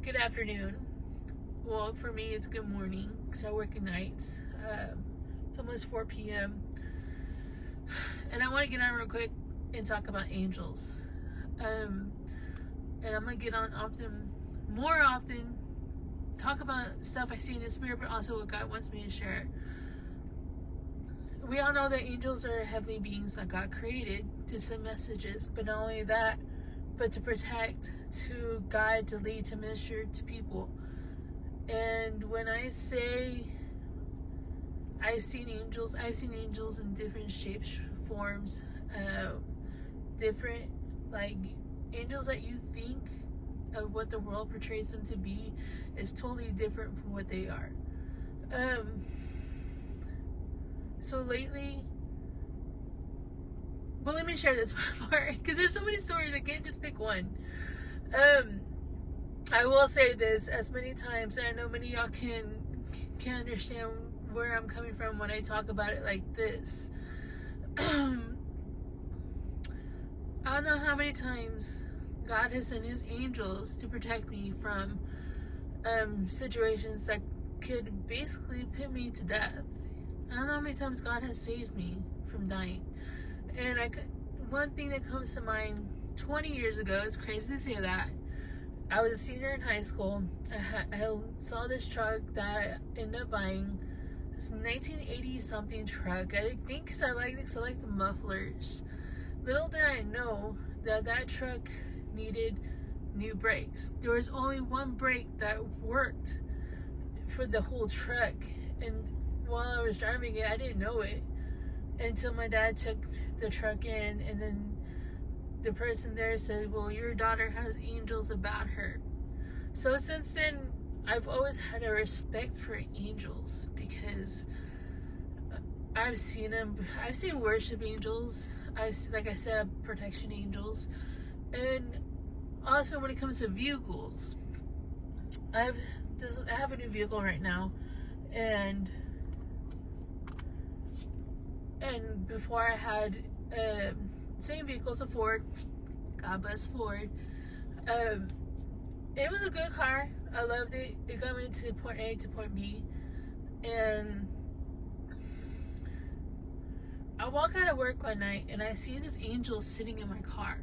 Good afternoon. Well, for me, it's good morning because I work at nights. It's almost 4 p.m. And I want to get on real quick and talk about angels. Um, and I'm going to get on more often, talk about stuff I see in the spirit, but also what God wants me to share. We all know that angels are heavenly beings that God created to send messages, but not only that, but to protect, to guide, to lead, to minister to people. And when I say I've seen angels in different shapes, forms, different, like, angels that you think of what the world portrays them to be is totally different from what they are. So lately, well, let me share this part because there's so many stories. I can't just pick one. I will say this as many times, and I know many of y'all can understand where I'm coming from when I talk about it like this. I don't know how many times God has sent his angels to protect me from situations that could basically put me to death. I don't know how many times God has saved me from dying. And one thing that comes to mind 20 years ago, it's crazy to say that, I was a senior in high school. I saw this truck that I ended up buying. It's a 1980 something truck. I think because I liked the mufflers. Little did I know that truck needed new brakes. There was only one brake that worked for the whole truck, and while I was driving it, I didn't know it until my dad took the truck in, and then the person there said, well, your daughter has angels about her. So since then, I've always had a respect for angels because I've seen them. I've seen worship angels. Like I said, protection angels. And also when it comes to vehicles, I have a new vehicle right now, and before I had same vehicle, a Ford. God bless Ford. It was a good car. I loved it. It got me to point A to point B, and I walk out of work one night and I see this angel sitting in my car,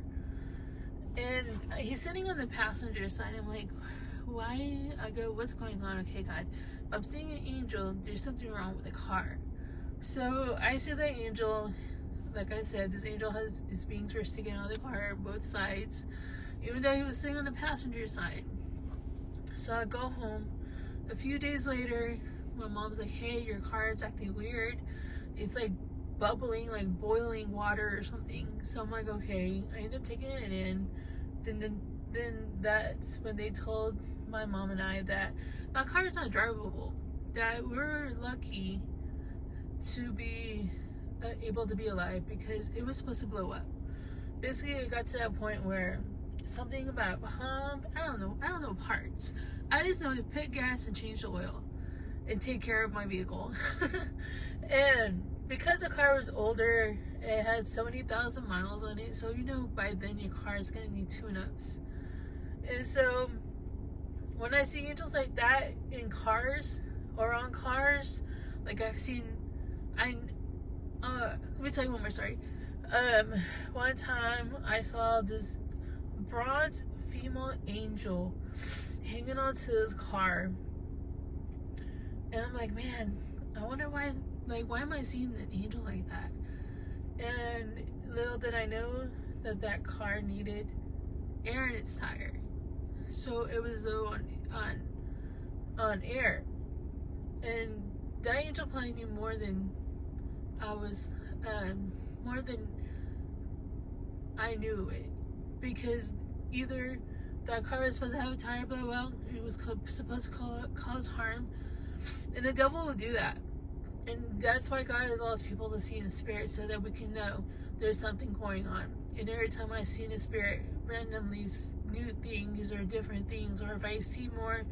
and he's sitting on the passenger side. I'm like, why? I go, what's going on? Okay, God, I'm seeing an angel. There's something wrong with the car. So I see the angel. Like I said, this angel has his wings were sticking out of the car, both sides, even though he was sitting on the passenger side. So I go home. A few days later, my mom's like, hey, your car is acting weird. It's like bubbling, like boiling water or something. So I'm like, okay. I end up taking it in. Then that's when they told my mom and I that my car is not drivable. That we're lucky to be able to be alive because it was supposed to blow up. Basically, it got to that point where something about a pump, I don't know parts. I just know to put gas and change the oil and take care of my vehicle. And because the car was older, it had so many thousand miles on it, so you know by then your car is gonna need tune-ups. And so when I see angels like that in cars or on cars, like I've seen, let me tell you one more story. One time I saw this bronze female angel hanging onto his car, and I'm like, man, I wonder why. Like, why am I seeing an angel like that? And little did I know that car needed air in its tire, so it was low on air, and that angel probably knew more than I was, more than I knew it, because either that car was supposed to have a tire blow out, it was supposed to cause harm, and the devil will do that. And that's why God allows people to see in the spirit, so that we can know there's something going on. And every time I see in the spirit randomly new things or different things, or if I see more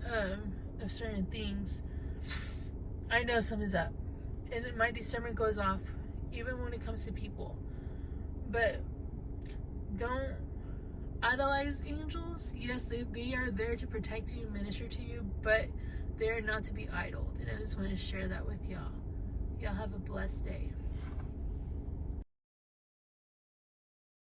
of certain things, I know something's up, and my discernment goes off even when it comes to people. But don't idolize angels. Yes, they are there to protect you, minister to you, but they are not to be idled. And I just want to share that with y'all. Y'all have a blessed day.